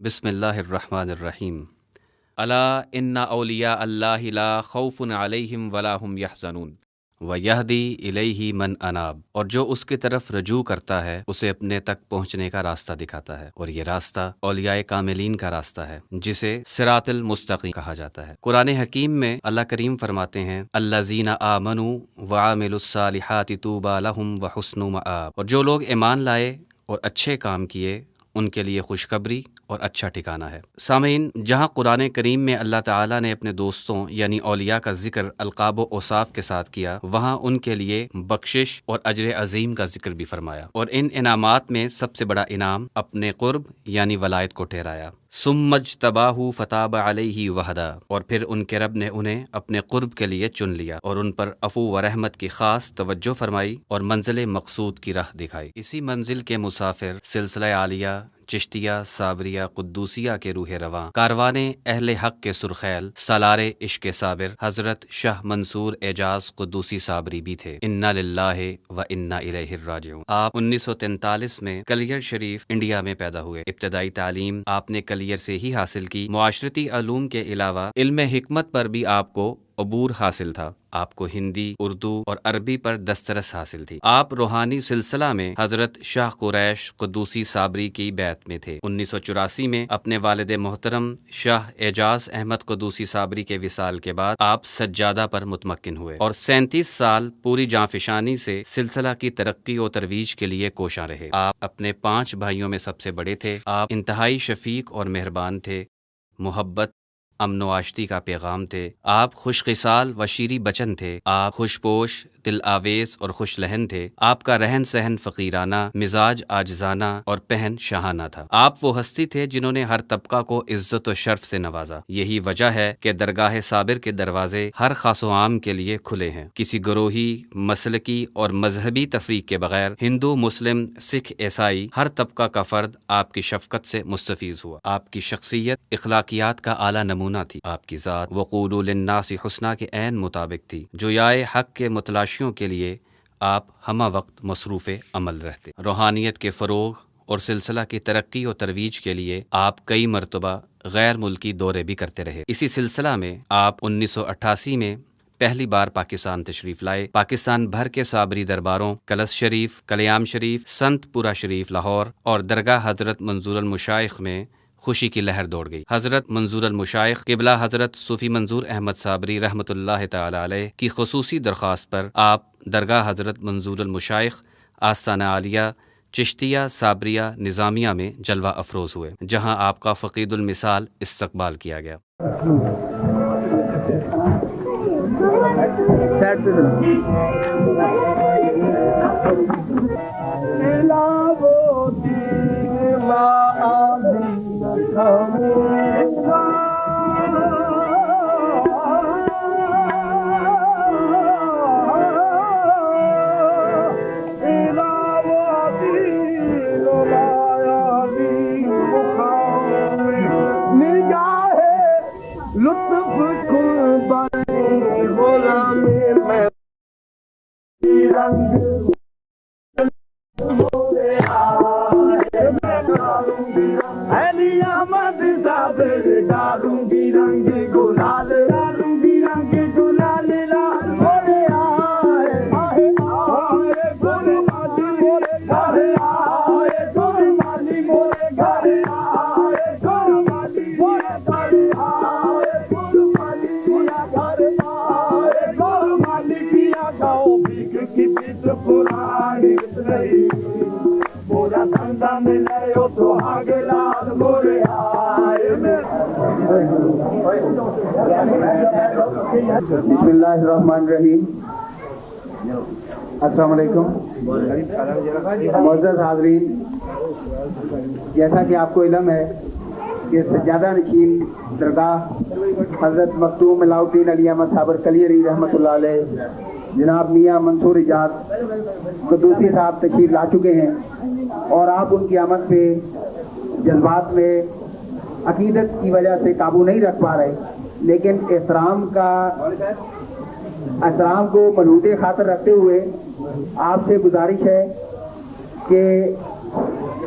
بسم اللہ الرحمن الرحیم۔ الا ان اولیاء اللہ لا خوف علیہم ولا هم یحزنون ویہدی الیہ من اناب، اور جو اس کی طرف رجوع کرتا ہے اسے اپنے تک پہنچنے کا راستہ دکھاتا ہے، اور یہ راستہ اولیاء کاملین کا راستہ ہے جسے صراط المستقیم کہا جاتا ہے۔ قرآن حکیم میں اللہ کریم فرماتے ہیں الذین آمنوا وعملوا الصالحات طوبی لہم وحسن مآب، اور جو لوگ ایمان لائے اور اچھے کام کیے ان کے لیے خوشخبری اور اچھا ٹھکانہ ہے۔ سامعین، جہاں قرآن کریم میں اللہ تعالیٰ نے اپنے دوستوں یعنی اولیاء کا ذکر القاب و اوصاف کے ساتھ کیا، وہاں ان کے لیے بخشش اور اجر عظیم کا ذکر بھی فرمایا، اور ان انعامات میں سب سے بڑا انعام اپنے قرب یعنی ولایت کو ٹھہرایا۔ ثم اجتباہ فتاب علیہ وہدا، اور پھر ان کے رب نے انہیں اپنے قرب کے لیے چن لیا اور ان پر عفو و رحمت کی خاص توجہ فرمائی اور منزل مقصود کی راہ دکھائی۔ اسی منزل کے مسافر سلسلہ عالیہ، چشتیہ، صابریہ، قدوسیہ کے روح رواں، کاروان اہل حق کے سرخیل، سالار عشق صابر حضرت شاہ منصور اعجاز قدوسی صابری بھی تھے۔ انا للہ و انا الیہ راجعون۔ آپ 1943 میں کلیر شریف انڈیا میں پیدا ہوئے۔ ابتدائی تعلیم آپ نے کلیر سے ہی حاصل کی۔ معاشرتی علوم کے علاوہ علم حکمت پر بھی آپ کو عبور حاصل تھا۔ آپ کو ہندی، اردو اور عربی پر دسترس حاصل تھی۔ آپ روحانی سلسلہ میں حضرت شاہ قریش قدوسی صابری کی بیعت میں تھے۔ 1984 میں اپنے والد محترم شاہ اعجاز احمد قدوسی صابری کے وصال کے بعد آپ سجادہ پر متمکن ہوئے اور 37 سال پوری جانفشانی سے سلسلہ کی ترقی و ترویج کے لیے کوشاں رہے۔ آپ اپنے 5 بھائیوں میں سب سے بڑے تھے۔ آپ انتہائی شفیق اور مہربان تھے، محبت، امن و آشتی کا پیغام تھے۔ آپ خوش خصال و شیریں بچن تھے۔ آپ خوش پوش، دل آویز اور خوش لہن تھے۔ آپ کا رہن سہن فقیرانہ، مزاج عاجزانہ اور پہن شاہانہ تھا۔ آپ وہ ہستی تھے جنہوں نے ہر طبقہ کو عزت و شرف سے نوازا۔ یہی وجہ ہے کہ درگاہ صابر کے دروازے ہر خاص و عام کے لیے کھلے ہیں۔ کسی گروہی، مسلکی اور مذہبی تفریق کے بغیر ہندو، مسلم، سکھ، عیسائی ہر طبقہ کا فرد آپ کی شفقت سے مستفیض ہوا۔ آپ کی شخصیت اخلاقیات کا اعلیٰ نمونہ تھی۔ آپ کی ذات وقولوا للناس حسنا کے عین مطابق تھی۔ جو یائے حق کے متلاشیوں کے لیے آپ ہمہ وقت مصروف عمل رہتے۔ روحانیت کے فروغ اور سلسلہ کی ترقی و ترویج کے لیے آپ کئی مرتبہ غیر ملکی دورے بھی کرتے رہے۔ اسی سلسلہ میں آپ 1988 میں پہلی بار پاکستان تشریف لائے۔ پاکستان بھر کے صابری درباروں، کلس شریف، کلیام شریف، سنت پورہ شریف لاہور اور درگاہ حضرت منظور المشائخ میں خوشی کی لہر دوڑ گئی۔ حضرت منظور المشائخ قبلہ حضرت صوفی منظور احمد صابری رحمۃ اللہ تعالی علیہ کی خصوصی درخواست پر آپ درگاہ حضرت منظور المشائخ آستانہ عالیہ چشتیہ صابریہ نظامیہ میں جلوہ افروز ہوئے، جہاں آپ کا فقید المثال استقبال کیا گیا۔ بسم اللہ الرحمن الرحیم۔ السلام علیکم معزز حاضرین، جیسا کہ آپ کو علم ہے کہ سجادہ نشین درگاہ حضرت مختوم علاؤ الدین علی احمد صابر کلیری رحمۃ اللہ علیہ جناب میاں منصور اعجاز قدوسی صاحب تشریف لا چکے ہیں، اور آپ ان کی آمد پہ جذبات میں عقیدت کی وجہ سے قابو نہیں رکھ پا رہے، لیکن احترام کو ملحوظ خاطر رکھتے ہوئے آپ سے گزارش ہے کہ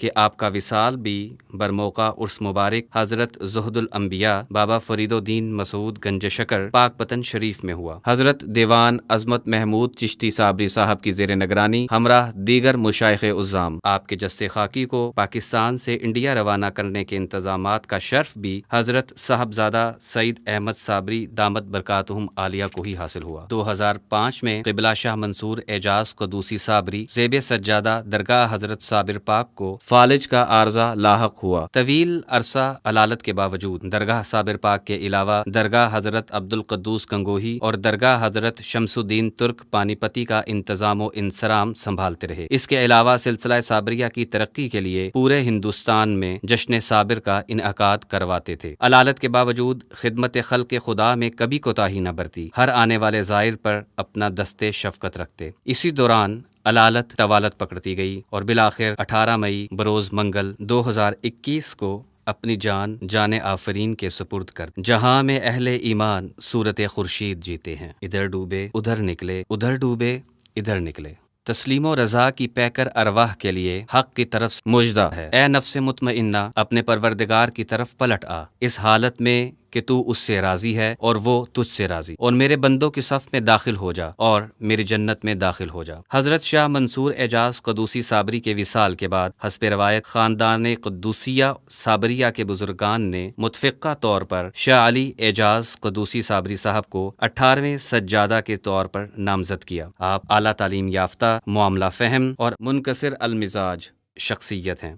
کہ آپ کا وصال بھی برموقع عرس مبارک حضرت زہد الانبیاء بابا فرید الدین مسعود گنج شکر پاک پتن شریف میں ہوا۔ حضرت دیوان عظمت محمود چشتی صابری صاحب کی زیر نگرانی ہمراہ دیگر مشائخ عظام آپ کے جثے خاکی کو پاکستان سے انڈیا روانہ کرنے کے انتظامات کا شرف بھی حضرت صاحبزادہ سعید احمد صابری دامت برکاتہم عالیہ کو ہی حاصل ہوا۔ 2005 میں قبلہ شاہ منصور اعجاز قدوسی صابری زیب سجادہ درگاہ حضرت صابر پاک کو فالج کا عارضہ لاحق ہوا۔ طویل عرصہ علالت کے باوجود درگاہ صابر پاک کے علاوہ درگاہ حضرت عبد القدوس گنگوہی اور درگاہ حضرت شمس الدین ترک پانی پتی کا انتظام و انصرام سنبھالتے رہے۔ اس کے علاوہ سلسلہ صابریہ کی ترقی کے لیے پورے ہندوستان میں جشن صابر کا انعقاد کرواتے تھے۔ علالت کے باوجود خدمت خلق خدا میں کبھی کوتاہی نہ برتی، ہر آنے والے زائر پر اپنا دستے شفقت رکھتے۔ اسی دوران علالت طوالت پکڑتی گئی اور بالآخر 18 مئی بروز منگل 2021 کو اپنی جان آفرین کے سپرد کر جہاں میں اہل ایمان صورت خورشید جیتے ہیں، ادھر ڈوبے ادھر نکلے، ادھر ڈوبے ادھر نکلے۔ تسلیم و رضا کی پیکر ارواح کے لیے حق کی طرف مژدہ ہے، اے نفس مطمئنہ اپنے پروردگار کی طرف پلٹ آ، اس حالت میں کہ تو اس سے راضی ہے اور وہ تجھ سے راضی، اور میرے بندوں کی صف میں داخل ہو جا اور میری جنت میں داخل ہو جا۔ حضرت شاہ منصور اعجاز قدوسی صابری کے وصال کے بعد حسب روایت خاندان قدوسیہ صابریہ کے بزرگان نے متفقہ طور پر شاہ علی اعجاز قدوسی صابری صاحب کو 18ویں سجادہ کے طور پر نامزد کیا۔ آپ اعلیٰ تعلیم یافتہ، معاملہ فہم اور منکسر المزاج شخصیت ہیں۔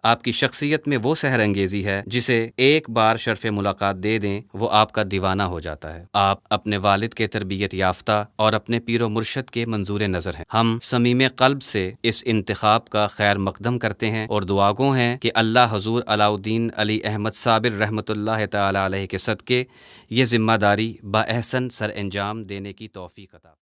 آپ کی شخصیت میں وہ سحر انگیزی ہے جسے ایک بار شرف ملاقات دے دیں وہ آپ کا دیوانہ ہو جاتا ہے۔ آپ اپنے والد کے تربیت یافتہ اور اپنے پیر و مرشد کے منظور نظر ہیں۔ ہم صمیم قلب سے اس انتخاب کا خیر مقدم کرتے ہیں اور دعاگو ہیں کہ اللہ حضور علاء الدین علی احمد صابر رحمۃ اللہ تعالی علیہ کے صدقے یہ ذمہ داری با احسن سر انجام دینے کی توفیق عطا